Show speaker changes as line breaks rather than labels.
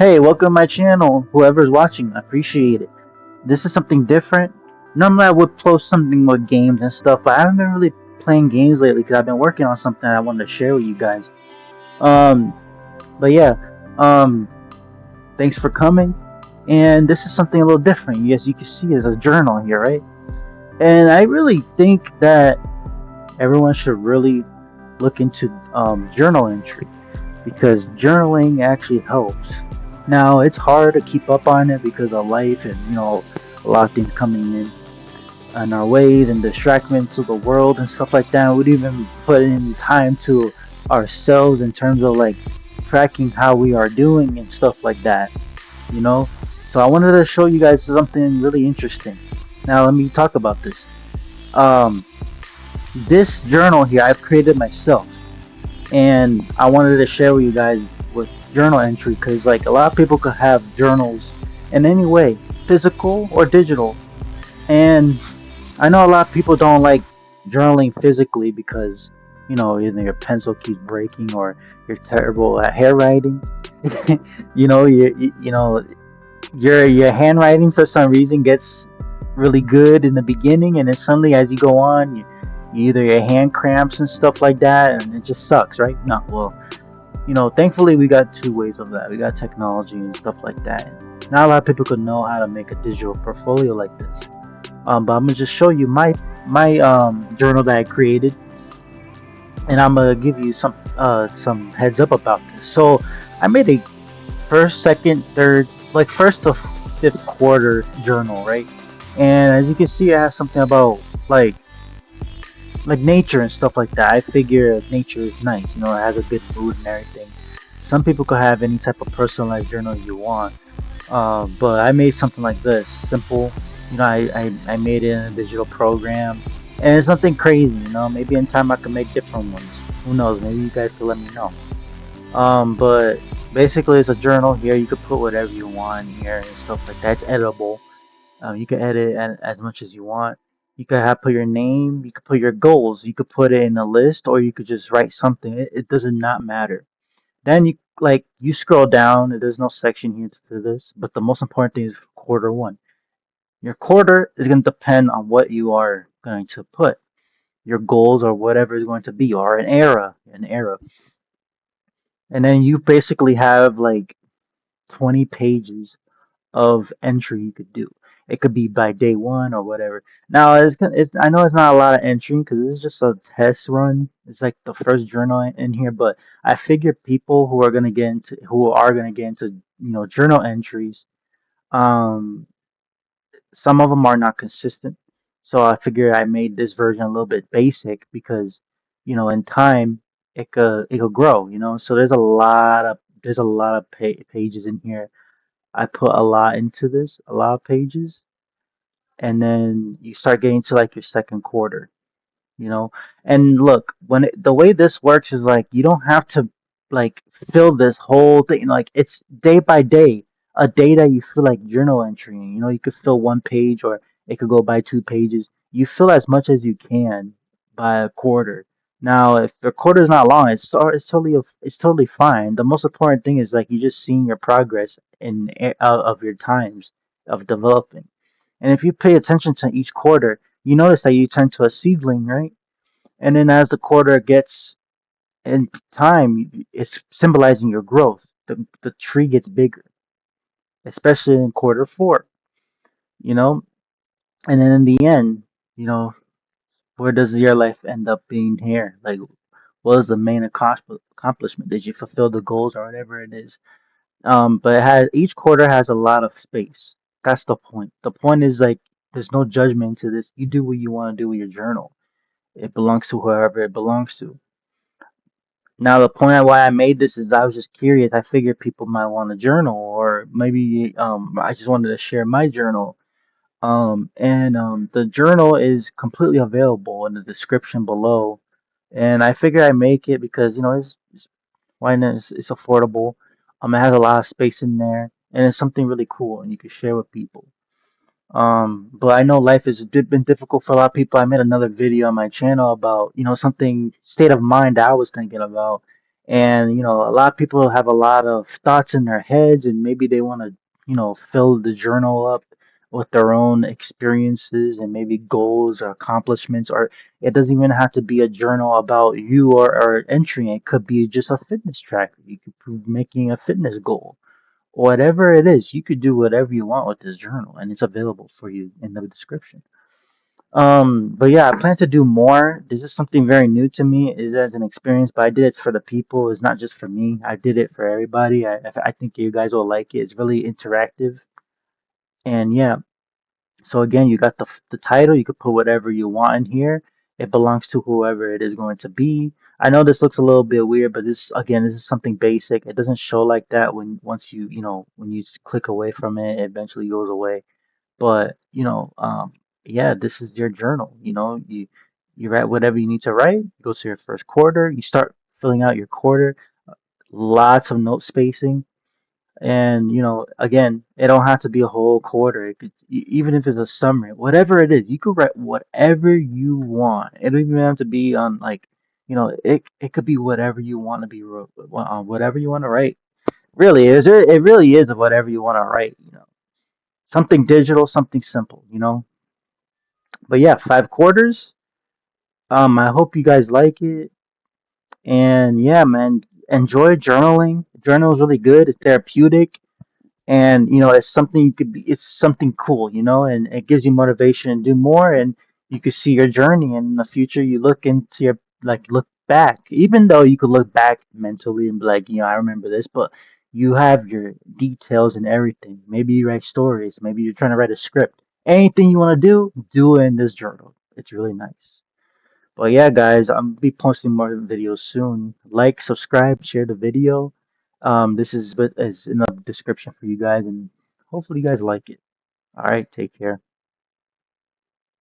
Hey, welcome to my channel. Whoever's watching, I appreciate it. This is something different. Normally, I would post something with games and stuff, but I haven't been really playing games lately because I've been working on something I wanted to share with you guys. Um, but yeah, um, thanks for coming. And this is something a little different. As you can see, is a journal here, right? And I really think that everyone should really look into journal entry because journaling actually helps. Now it's hard to keep up on it because of life and a lot of things coming in on our ways and distractions to the world and stuff like that. We'd even put in time to ourselves in terms of like tracking how we are doing and stuff like that, you know. So I wanted to show you guys something really interesting. Now let me talk about this. Um, this journal here I've created myself and I wanted to share with you guys with journal entry because like a lot of people could have journals in any way, physical or digital. And I know a lot of people don't like journaling physically because either your pencil keeps breaking or you're terrible at handwriting. Your handwriting for some reason gets really good in the beginning, and then suddenly as you go on, you either your hand cramps and stuff like that, and it just sucks, right? No, well, thankfully we got two ways of that. We got technology and stuff like that. And not a lot of people could know how to make a digital portfolio like this. But I'm gonna just show you my journal that I created, and I'm gonna give you some heads up about this. So I made a first, second, third, like first to fifth quarter journal, right? And as you can see, it has something about like nature and stuff like that. I figure nature is nice, it has a good mood and everything. Some people could have any type of personalized journal you want. But I made something like this, simple. I made it in a digital program, and it's nothing crazy. Maybe in time I can make different ones. Who knows? Maybe you guys could let me know. But basically, it's a journal here. You could put whatever you want here and stuff like that. It's editable. You can edit as much as you want. You could have put your name. You could put your goals. You could put it in a list, or you could just write something. It does not matter. Then you scroll down. There's no section here for this, but the most important thing is quarter one. Your quarter is going to depend on what you are going to put. Your goals or whatever is going to be, or an era, and then you basically have like 20 pages of entry you could do. It could be by day one or whatever. Now, I know it's not a lot of entry because this is just a test run. It's like the first journal in here, but I figure people who are gonna get into journal entries. Um, some of them are not consistent, so I figure I made this version a little bit basic because in time it could grow. So there's a lot of pages in here. I put a lot into this, a lot of pages, and then you start getting to like your second quarter, you know. And look, the way this works is like you don't have to like fill this whole thing. Like it's day by day, a day that you feel like journal entering. You could fill one page, or it could go by 2 pages. You fill as much as you can by a quarter. Now, if the quarter is not long, it's totally fine. The most important thing is like you just seeing your progress of your times of developing. And if you pay attention to each quarter, you notice that you turn to a seedling, right? And then as the quarter gets in time, it's symbolizing your growth. The tree gets bigger, especially in quarter four, you know? And then in the end, you know, where does your life end up being here? Like, what is the main accomplishment? Did you fulfill the goals or whatever it is? But each quarter has a lot of space. That's the point. The point is like, there's no judgment to this. You do what you want to do with your journal. It belongs to whoever it belongs to. Now, the point of why I made this is I was just curious. I figured people might want a journal, or maybe I just wanted to share my journal. And the journal is completely available in the description below. And I figure I make it because it's why not? It's affordable. It has a lot of space in there, and it's something really cool, and you can share with people. But I know life has been difficult for a lot of people. I made another video on my channel about, something state of mind that I was thinking about. And a lot of people have a lot of thoughts in their heads, and maybe they want to fill the journal up with their own experiences and maybe goals or accomplishments, or it doesn't even have to be a journal about you or entering. It could be just a fitness tracker. You could be making a fitness goal. Whatever it is, you could do whatever you want with this journal, and it's available for you in the description. But yeah, I plan to do more. This is something very new to me, is as an experience, but I did it for the people. It's not just for me. I did it for everybody. I think you guys will like it. It's really interactive. And yeah, so again, you got the title. You could put whatever you want in here. It belongs to whoever it is going to be. I know this looks a little bit weird, but this is something basic. It doesn't show like that when once when you click away from it, it eventually goes away. But yeah, this is your journal. You write whatever you need to write. You go to your first quarter. You start filling out your quarter. Lots of note spacing, and again, it don't have to be a whole quarter. It could, even if it's a summary, whatever it is, you could write whatever you want. It don't even have to be on like, it could be whatever you want to be on whatever you want to write. Really, it really is whatever you want to write. Something digital, something simple. But yeah, 5 quarters. I hope you guys like it. And yeah, man, enjoy journaling. Journal is really good. It's therapeutic, and it's something you could be. It's something cool, and it gives you motivation to do more. And you could see your journey, and in the future, you look into your look back. Even though you could look back mentally and be like, I remember this, but you have your details and everything. Maybe you write stories. Maybe you're trying to write a script. Anything you want to do it in this journal. It's really nice. But yeah, guys, I'm gonna be posting more videos soon. Like, subscribe, share the video. This is in the description for you guys, and hopefully you guys like it. All right, take care.